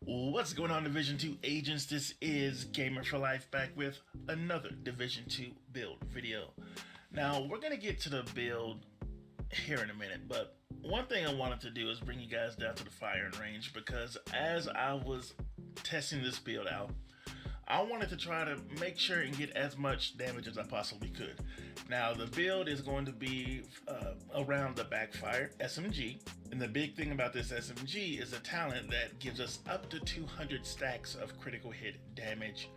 What's going on, Division 2 agents? This is Gamer for Life back with another Division 2 build video. Now, we're going to get to the build here in a minute, but one thing I wanted to do is bring you guys down to the firing range, because as I was testing this build out, I wanted to try to make sure and get as much damage as I possibly could. Now, the build is going to be around the backfire SMG, and the big thing about this SMG is a talent that gives us up to 200 stacks of critical hit damage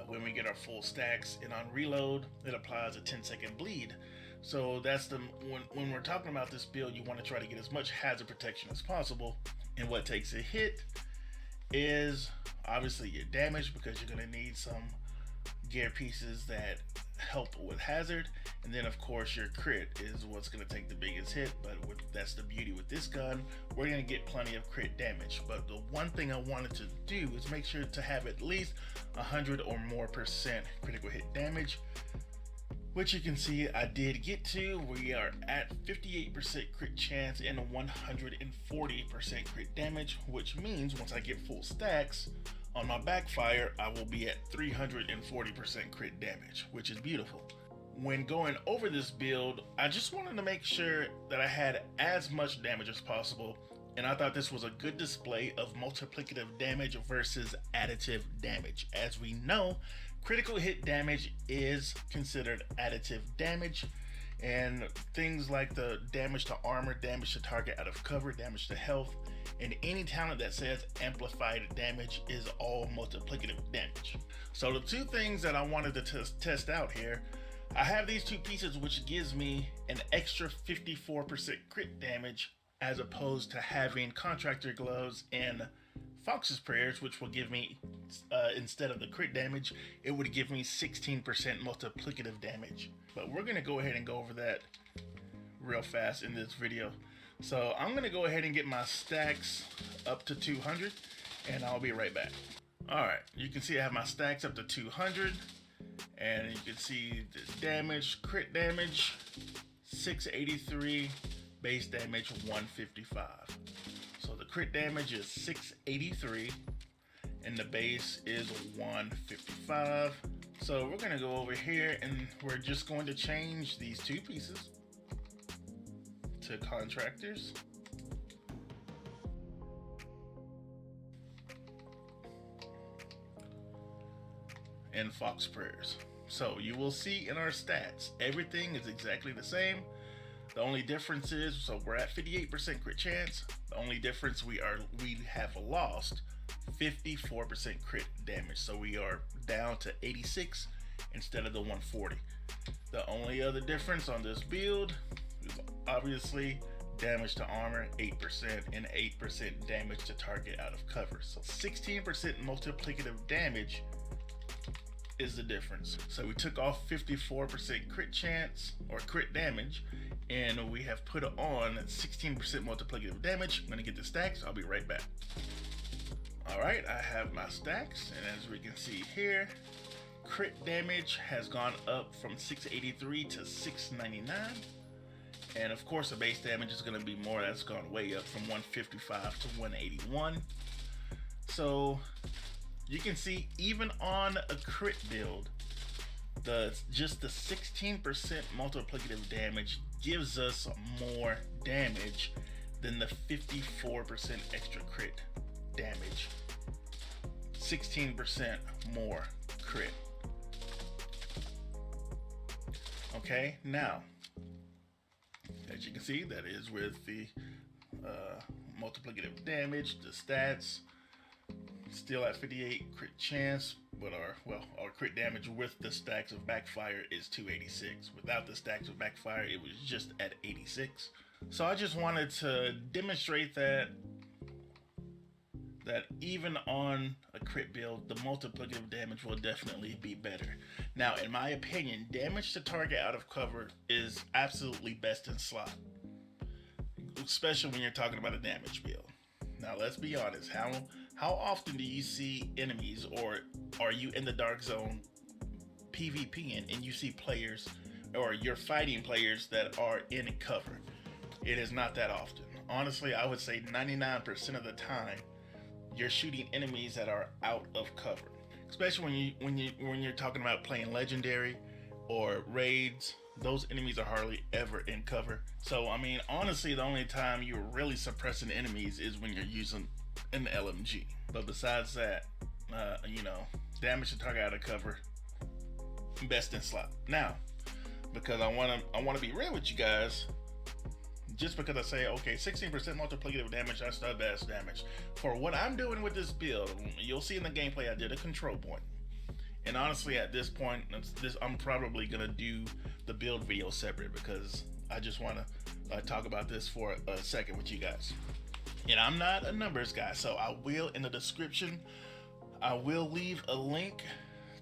when we get our full stacks, and on reload it applies a 10-second bleed. So that's when we're talking about this build, you want to try to get as much hazard protection as possible, and what takes a hit is obviously your damage, because you're going to need some gear pieces that help with hazard, and then of course your crit is what's going to take the biggest hit. But that's the beauty with this gun, we're going to get plenty of crit damage. But the one thing I wanted to do is make sure to have at least 100 or more percent critical hit damage, which you can see I did get to. We are at 58% crit chance and 140% crit damage, which means once I get full stacks on my backfire, I will be at 340% crit damage, which is beautiful. When going over this build, I just wanted to make sure that I had as much damage as possible, and I thought this was a good display of multiplicative damage versus additive damage. As we know, critical hit damage is considered additive damage, and things like the damage to armor, damage to target out of cover, damage to health, and any talent that says amplified damage is all multiplicative damage. So the two things that I wanted to test out here, I have these two pieces which gives me an extra 54% crit damage, as opposed to having contractor gloves and Fox's prayers, which will give me instead of the crit damage, it would give me 16% multiplicative damage. But we're going to go ahead and go over that real fast in this video. So I'm going to go ahead and get my stacks up to 200, and I'll be right back. Alright, you can see I have my stacks up to 200, and you can see the damage, crit damage 683, base damage 155. So the crit damage is 683 and the base is 155. So we're going to go over here and we're just going to change these two pieces to contractors. And Fox prayers. So you will see in our stats, everything is exactly the same. The only difference is, so we're at 58% crit chance. The only difference we have lost 54% crit damage. So we are down to 86 instead of the 140. The only other difference on this build is obviously damage to armor 8% and 8% damage to target out of cover. So 16% multiplicative damage is the difference. So we took off 54% crit chance or crit damage, and we have put on 16% multiplicative damage. I'm gonna get the stacks, I'll be right back. All right, I have my stacks, and as we can see here, crit damage has gone up from 683 to 699. And of course the base damage is gonna be more, that's gone way up from 155 to 181. So you can see even on a crit build, just the 16% multiplicative damage gives us more damage than the 54% extra crit damage. 16% more crit. Okay, now, as you can see, that is with the multiplicative damage, the stats. Still at 58 crit chance, but our crit damage with the stacks of backfire is 286. Without the stacks of backfire, it was just at 86. So I just wanted to demonstrate that even on a crit build, the multiplicative damage will definitely be better. Now, in my opinion, damage to target out of cover is absolutely best in slot, especially when you're talking about a damage build. Now, let's be honest, how often do you see enemies, or are you in the dark zone PvPing and you see players, or you're fighting players that are in cover? It is not that often. Honestly, I would say 99% of the time, you're shooting enemies that are out of cover. Especially when you're talking about playing legendary or raids, those enemies are hardly ever in cover. So I mean, honestly, the only time you're really suppressing enemies is when you're using an LMG. But besides that, damage to target out of cover, best in slot. Now, because I wanna be real with you guys. Just because I say, okay, 16% multiplicative damage, that's the best damage. For what I'm doing with this build, you'll see in the gameplay I did a control point. And honestly, at this point, I'm probably gonna do the build video separate because I just wanna talk about this for a second with you guys. And I'm not a numbers guy, so I will, in the description, I will leave a link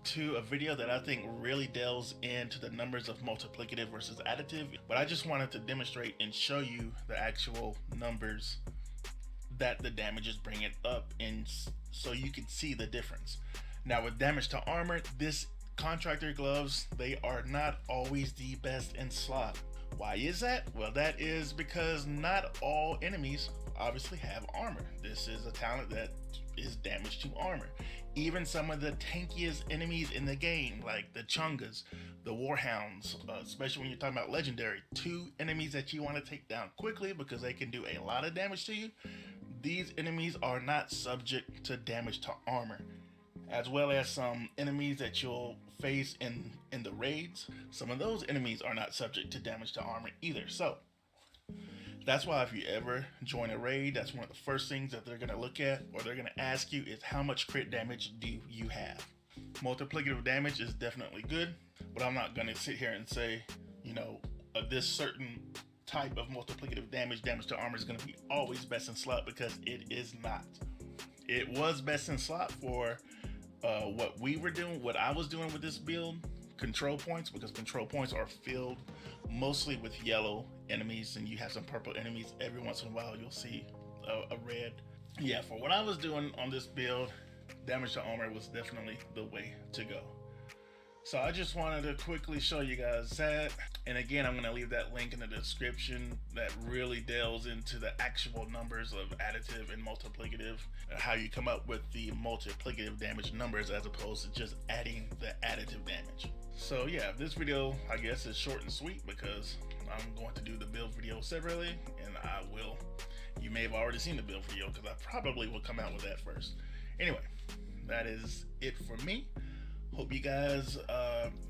to a video that I think really delves into the numbers of multiplicative versus additive, but I just wanted to demonstrate and show you the actual numbers that the damage is bringing up, and so you can see the difference. Now with damage to armor, this contractor gloves, they are not always the best in slot. Why is that? Well, that is because not all enemies obviously have armor. This is a talent that is damage to armor. Even some of the tankiest enemies in the game, like the Chungas, the Warhounds, especially when you're talking about legendary, 2 enemies that you want to take down quickly because they can do a lot of damage to you, these enemies are not subject to damage to armor. As well as some enemies that you'll face in the raids, some of those enemies are not subject to damage to armor either. So that's why if you ever join a raid, that's one of the first things that they're going to look at, or they're going to ask you, is how much crit damage do you have? Multiplicative damage is definitely good, but I'm not going to sit here and say, this certain type of multiplicative damage to armor is going to be always best in slot, because it is not. It was best in slot for what we were doing, what I was doing with this build, control points, because control points are filled mostly with yellow enemies, and you have some purple enemies. Every once in a while you'll see a red. Yeah, for what I was doing on this build, damage to armor was definitely the way to go. So I just wanted to quickly show you guys that. And again, I'm going to leave that link in the description that really delves into the actual numbers of additive and multiplicative, how you come up with the multiplicative damage numbers as opposed to just adding the additive damage. So yeah, this video, I guess, is short and sweet because I'm going to do the build video separately, and you may have already seen the build video because I probably will come out with that first. Anyway, that is it for me. Hope you guys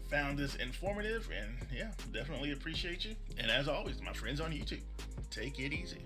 found this informative, and yeah, definitely appreciate you. And as always, my friends on YouTube, take it easy.